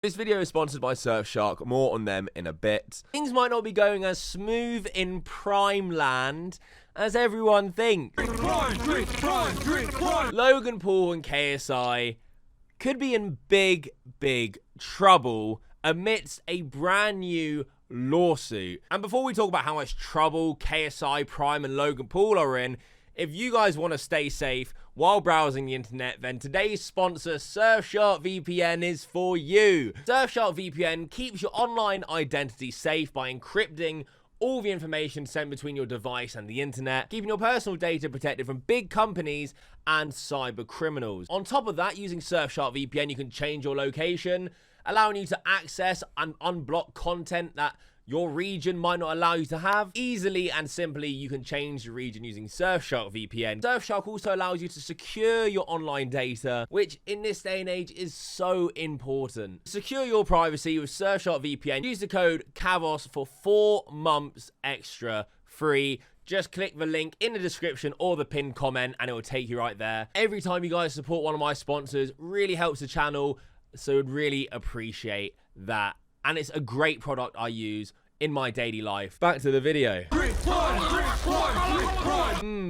This video is sponsored by Surfshark, more on them in a bit. Things might not be going as smooth in Prime Land as everyone thinks. Drink Prime, drink Prime. Logan Paul and KSI could be in big trouble amidst a brand new lawsuit. And before we talk about how much trouble KSI, Prime and Logan Paul are in, if you guys want to stay safe while browsing the internet, then today's sponsor, Surfshark VPN, is for you. Surfshark VPN keeps your online identity safe by encrypting all the information sent between your device and the internet, keeping your personal data protected from big companies and cyber criminals. On top of that, using Surfshark VPN, you can change your location, allowing you to access and unblock content that your region might not allow you to have. Easily and simply, you can change the region using Surfshark VPN. Surfshark also allows you to secure your online data, which in this day and age is so important. Secure your privacy with Surfshark VPN. Use the code Kavos for 4 months extra free. Just click the link in the description or the pinned comment and it will take you right there. Every time you guys support one of my sponsors, really helps the channel, so I'd really appreciate that. And it's a great product I use in my daily life. Back to the video.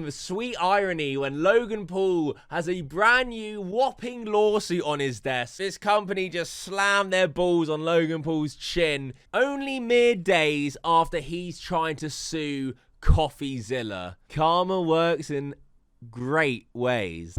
Sweet irony when Logan Paul has a brand new whopping lawsuit on his desk. This company just slammed their balls on Logan Paul's chin only mere days after he's trying to sue CoffeeZilla. Karma works in great ways.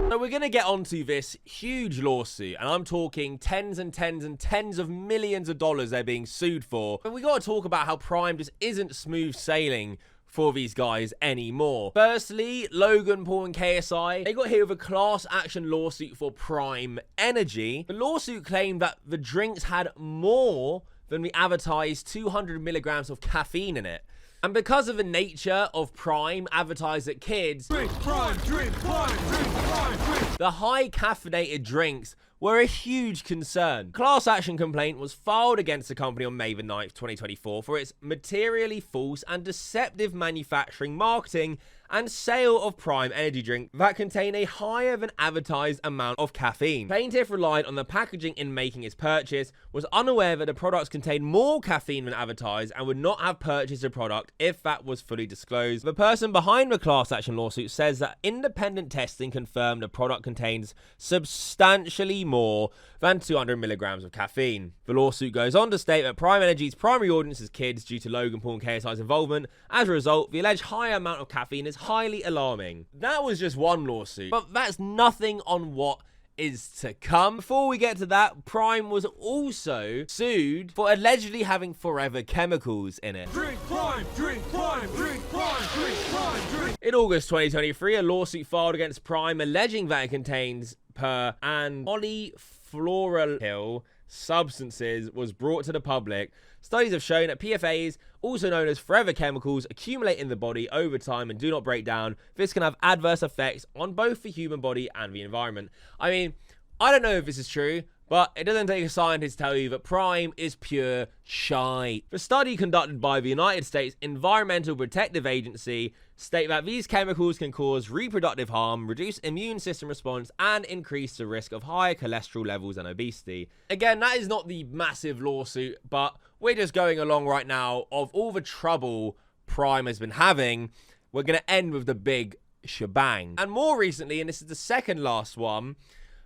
So we're going to get onto this huge lawsuit, and I'm talking tens and tens of millions of dollars they're being sued for. But we got to talk about how Prime just isn't smooth sailing for these guys anymore. Firstly, Logan Paul and KSI, they got hit with a class action lawsuit for Prime Energy. The lawsuit claimed that the drinks had more than the advertised 200 milligrams of caffeine in it. And because of the nature of Prime advertised at kids, drink Prime, drink Prime, drink Prime, drink. The high caffeinated drinks were a huge concern. Class action complaint was filed against the company on May the 9th, 2024 for its materially false and deceptive manufacturing, marketing, and sale of Prime energy drink that contain a higher than advertised amount of caffeine. Plaintiff relied on the packaging in making its purchase, was unaware that the products contained more caffeine than advertised, and would not have purchased the product if that was fully disclosed. The person behind the class action lawsuit says that independent testing confirmed the product contains substantially more than 200 milligrams of caffeine. The lawsuit goes on to state that Prime Energy's primary audience is kids due to Logan Paul and KSI's involvement. As a result, the alleged higher amount of caffeine is highly alarming. That was just one lawsuit, but that's nothing on what is to come. Before we get to that, Prime was also sued for allegedly having forever chemicals in it. Drink Prime, drink Prime, drink Prime, drink Prime, drink. In August 2023, a lawsuit filed against Prime alleging that it contains per and polyfluoroalkyl substances was brought to the public. Studies have shown that PFAs, also known as forever chemicals, accumulate in the body over time and do not break down. This can have adverse effects on both the human body and the environment. I mean, I don't know if this is true, but it doesn't take a scientist to tell you that Prime is pure shite. The study conducted by the United States Environmental Protective Agency state that these chemicals can cause reproductive harm, reduce immune system response, and increase the risk of higher cholesterol levels and obesity. Again, that is not the massive lawsuit, but we're just going along right now of all the trouble Prime has been having. We're going to end with the big shebang. And more recently, and this is the second last one,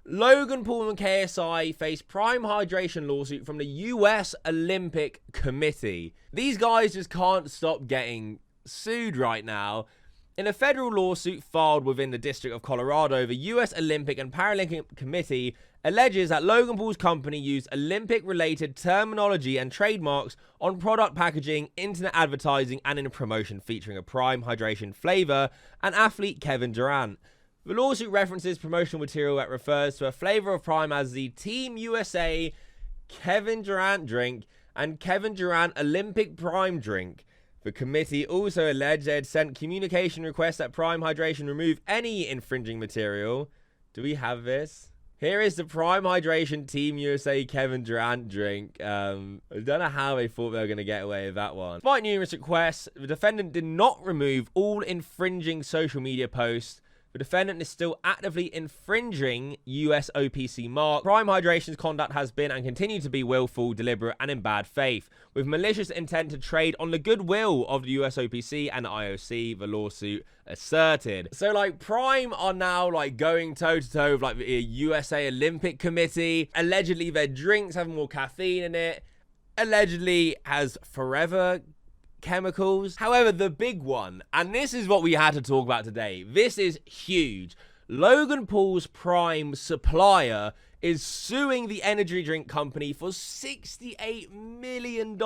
Logan Paul and KSI face Prime hydration lawsuit from the US Olympic Committee. These guys just can't stop getting sued right now. In a federal lawsuit filed within the District of Colorado, the US Olympic and Paralympic Committee alleges that Logan Paul's company used Olympic-related terminology and trademarks on product packaging, internet advertising, and in a promotion featuring a Prime hydration flavor and athlete Kevin Durant. The lawsuit references promotional material that refers to a flavor of Prime as the Team USA Kevin Durant drink and Kevin Durant Olympic Prime drink. The committee also alleged they had sent communication requests that Prime Hydration remove any infringing material. Do we have this? Here is the Prime Hydration Team USA Kevin Durant drink. I don't know how they thought they were going to get away with that one. Despite numerous requests, the defendant did not remove all infringing social media posts the defendant is still actively infringing US OPC mark. Prime Hydration's conduct has been and continues to be willful, deliberate, and in bad faith, with malicious intent to trade on the goodwill of the US OPC and IOC, the lawsuit asserted. So, like, Prime are now, like, going toe-to-toe with, like, the USA Olympic Committee. Allegedly, their drinks have more caffeine in it. Allegedly has forever chemicals. However, the big one, and this is what we had to talk about today, this is huge. Logan Paul's Prime supplier is suing the energy drink company for $68 million,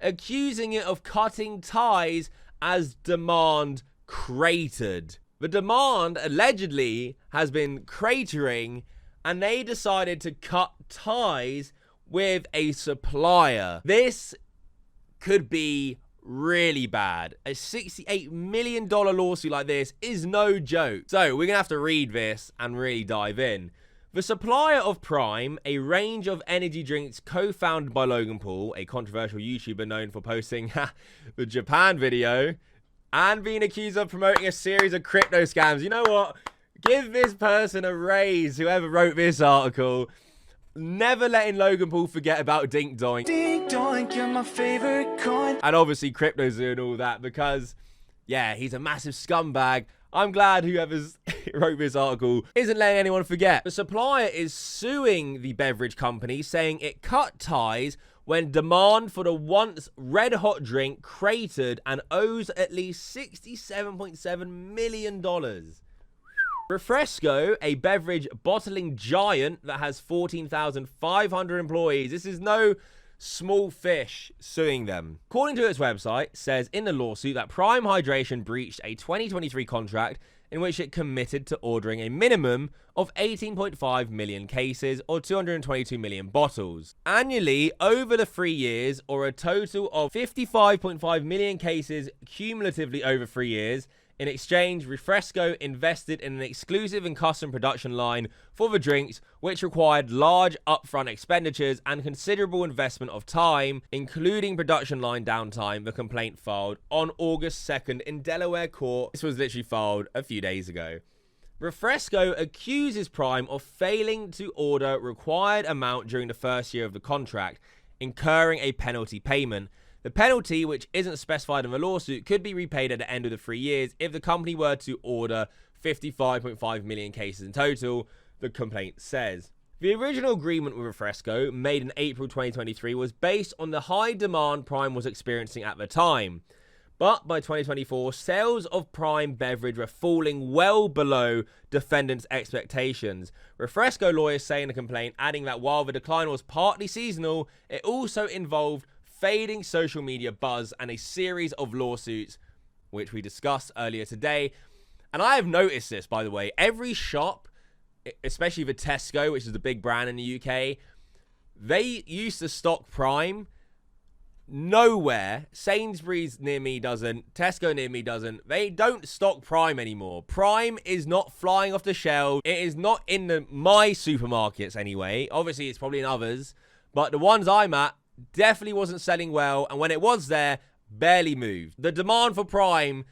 accusing it of cutting ties as demand cratered. The demand allegedly has been cratering, and they decided to cut ties with a supplier. This could be really bad. A $68 million lawsuit like this is no joke. So we're gonna have to read this and really dive in. The supplier of Prime, a range of energy drinks co-founded by Logan Paul, a controversial YouTuber known for posting the Japan video and being accused of promoting a series of crypto scams. You know what? Give this person a raise, whoever wrote this article. Never letting Logan Paul forget about Dink Doink. Dink Doink, you're my favorite coin. And obviously Cryptozoo and all that, because, yeah, he's a massive scumbag. I'm glad whoever's wrote this article isn't letting anyone forget. The supplier is suing the beverage company, saying it cut ties when demand for the once red-hot drink cratered and owes at least $67.7 million. Refresco, a beverage bottling giant that has 14,500 employees. This is no small fish suing them. According to its website, says in the lawsuit that Prime Hydration breached a 2023 contract in which it committed to ordering a minimum of 18.5 million cases or 222 million bottles annually over the 3 years, or a total of 55.5 million cases cumulatively over 3 years. In exchange, Refresco invested in an exclusive and custom production line for the drinks, which required large upfront expenditures and considerable investment of time, including production line downtime. The complaint filed on August 2nd in Delaware court. This was literally filed a few days ago. Refresco accuses Prime of failing to order required amount during the first year of the contract, incurring a penalty payment. The penalty, which isn't specified in the lawsuit, could be repaid at the end of the 3 years if the company were to order 55.5 million cases in total, the complaint says. The original agreement with Refresco, made in April 2023, was based on the high demand Prime was experiencing at the time. But by 2024, sales of Prime beverage were falling well below defendants' expectations. Refresco lawyers say in the complaint, adding that while the decline was partly seasonal, it also involved fading social media buzz and a series of lawsuits, which we discussed earlier today. And I have noticed this, by the way. Every shop, especially the Tesco, which is the big brand in the UK, they used to stock Prime. Nowhere. Sainsbury's near me doesn't. Tesco near me doesn't. They don't stock Prime anymore. Prime is not flying off the shelves. It is not in my supermarkets anyway. Obviously, it's probably in others. But the ones I'm at, definitely wasn't selling well, and when it was there, barely moved. The demand for Prime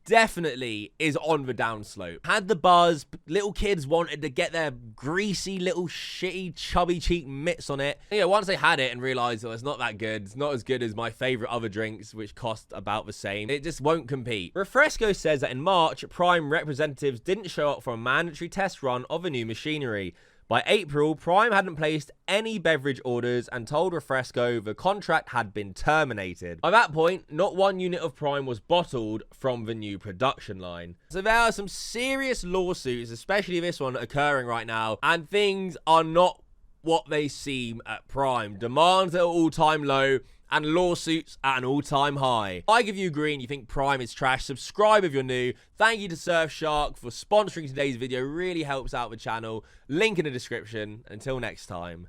definitely is on the downslope. Had the buzz, little kids wanted to get their greasy little shitty chubby cheek mitts on it. Yeah, once they had it and realized, oh, it's not that good, it's not as good as my favorite other drinks, which cost about the same, it just won't compete. Refresco says that in March, Prime representatives didn't show up for a mandatory test run of the new machinery. By April, Prime hadn't placed any beverage orders and told Refresco the contract had been terminated. By that point, not one unit of Prime was bottled from the new production line. So there are some serious lawsuits, especially this one occurring right now, and things are not what they seem at Prime. Demands at an all-time low and lawsuits at an all-time high. If I give you green, you think Prime is trash, subscribe if you're new. Thank you to Surfshark for sponsoring today's video. Really helps out the channel. Link in the description. Until next time,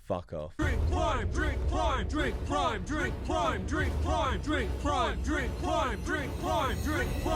fuck off. Drink Prime, drink Prime, drink Prime, drink Prime, drink Prime, drink Prime, drink Prime, drink Prime, drink Prime.